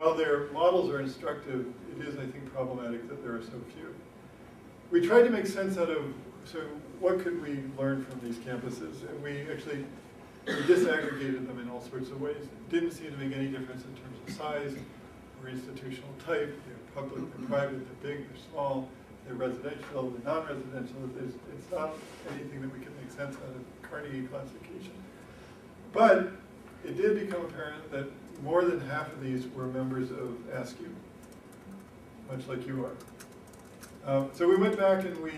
while their models are instructive, it is, I think, problematic that there are so few. We tried to make sense out of, so what could we learn from these campuses? And we disaggregated them in all sorts of ways. It didn't seem to make any difference in terms of size or institutional type. They're public, they're private, they're big, they're small, they're residential, they're non-residential. It's not anything that we can make sense out of Carnegie classification. But it did become apparent that more than half of these were members of ASCII, much like you are. So we went back and we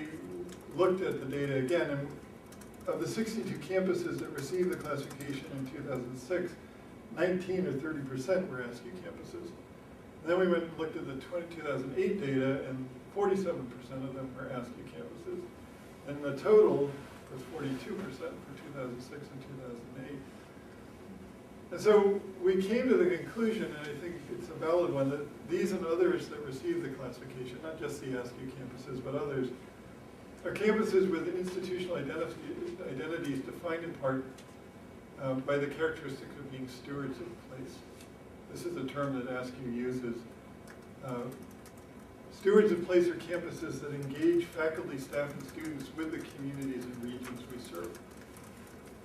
looked at the data again, and of the 62 campuses that received the classification in 2006, 19 or 30% were ASCII campuses. And then we went and looked at the 2008 data, and 47% of them were ASCII campuses. And the total was 42% for 2006 and 2008. And so we came to the conclusion, and I think it's a valid one, that these and others that receive the classification, not just the ASCII campuses, but others, are campuses with institutional identities defined in part by the characteristics of being stewards of place. This is a term that ASCII uses. Stewards of place are campuses that engage faculty, staff, and students with the communities and regions we serve,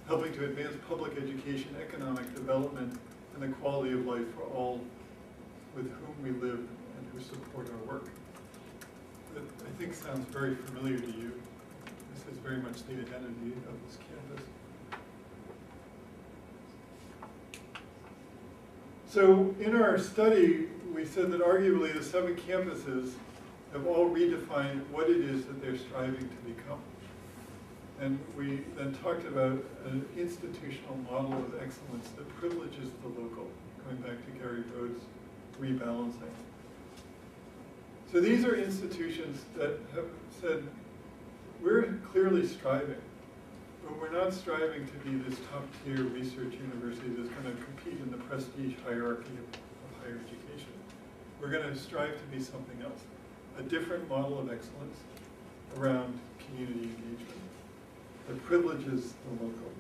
helping to advance public education, economic development, and the quality of life for all with whom we live and who support our work. That I think sounds very familiar to you. This is very much the identity of this campus. So in our study, we said that arguably the 7 campuses have all redefined what it is that they're striving to become. And we then talked about an institutional model of excellence that privileges the local, going back to Gary Rhodes' rebalancing. So these are institutions that have said, we're clearly striving, but we're not striving to be this top-tier research university that's going to compete in the prestige hierarchy of higher education. We're going to strive to be something else, a different model of excellence around community engagement that privileges the local.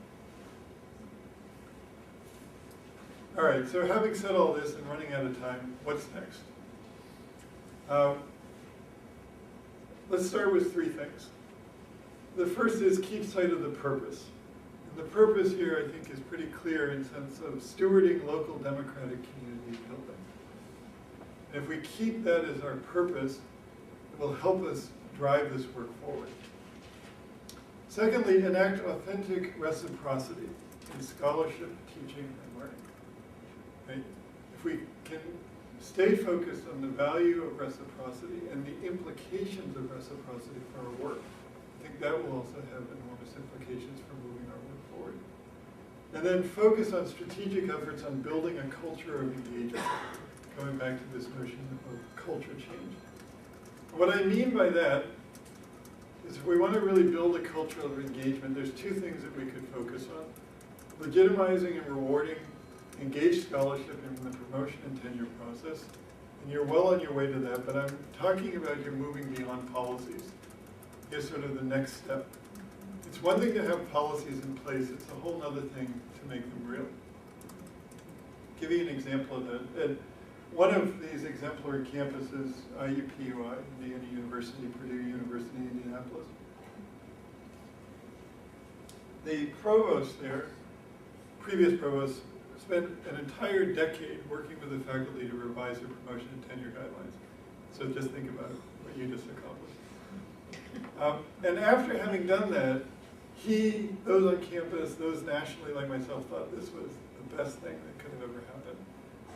All right, so having said all this and running out of time, what's next? Let's start with 3 things. The first is keep sight of the purpose. And the purpose here, I think, is pretty clear in the sense of stewarding local democratic community building. And if we keep that as our purpose, it will help us drive this work forward. Secondly, enact authentic reciprocity in scholarship, teaching, and learning. Right? If we can stay focused on the value of reciprocity and the implications of reciprocity for our work, I think that will also have enormous implications for moving our work forward. And then focus on strategic efforts on building a culture of engagement, going back to this notion of culture change. What I mean by that is if we want to really build a culture of engagement, there's 2 things that we could focus on. Legitimizing and rewarding engaged scholarship in the promotion and tenure process. And you're well on your way to that, but I'm talking about you moving beyond policies. Is sort of the next step. It's one thing to have policies in place, it's a whole other thing to make them real. Give you an example of that. At one of these exemplary campuses, IUPUI, Indiana University, Purdue University, Indianapolis, the provost there, previous provost, spent an entire decade working with the faculty to revise their promotion and tenure guidelines. So just think about what you just accomplished. And after having done that, those on campus, those nationally like myself, thought this was the best thing that could have ever happened.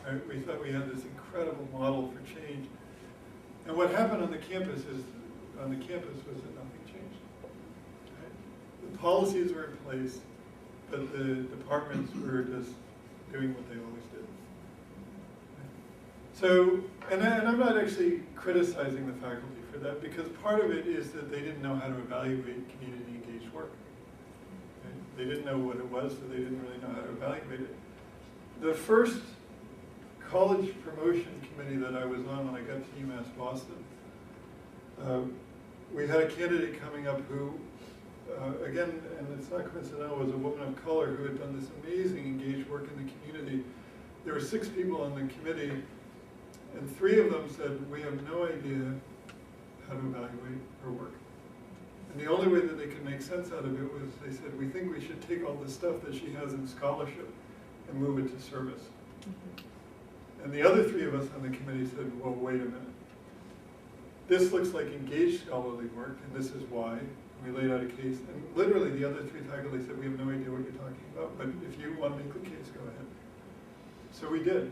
Right? We thought we had this incredible model for change. And what happened on the campus was that nothing changed. Right? The policies were in place, but the departments were just doing what they always did. So, and I'm not actually criticizing the faculty for that, because part of it is that they didn't know how to evaluate community engaged work. Okay? They didn't know what it was, so they didn't really know how to evaluate it. The first college promotion committee that I was on when I got to UMass Boston, we had a candidate coming up who, again, and it's not coincidental, was a woman of color who had done this amazing engaged work in the community. There were 6 people on the committee, And 3 of them said, we have no idea how to evaluate her work. And the only way that they could make sense out of it was they said, we think we should take all the stuff that she has in scholarship and move it to service. And the other 3 of us on the committee said, well, wait a minute. This looks like engaged scholarly work, and this is why. We laid out a case, and literally the other 3 faculty said, we have no idea what you're talking about, but if you want to make the case, go ahead. So we did.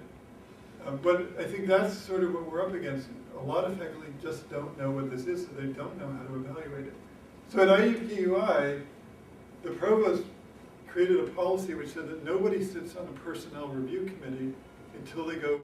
But I think that's sort of what we're up against. A lot of faculty just don't know what this is, so they don't know how to evaluate it. So at IUPUI, the provost created a policy which said that nobody sits on a personnel review committee until they go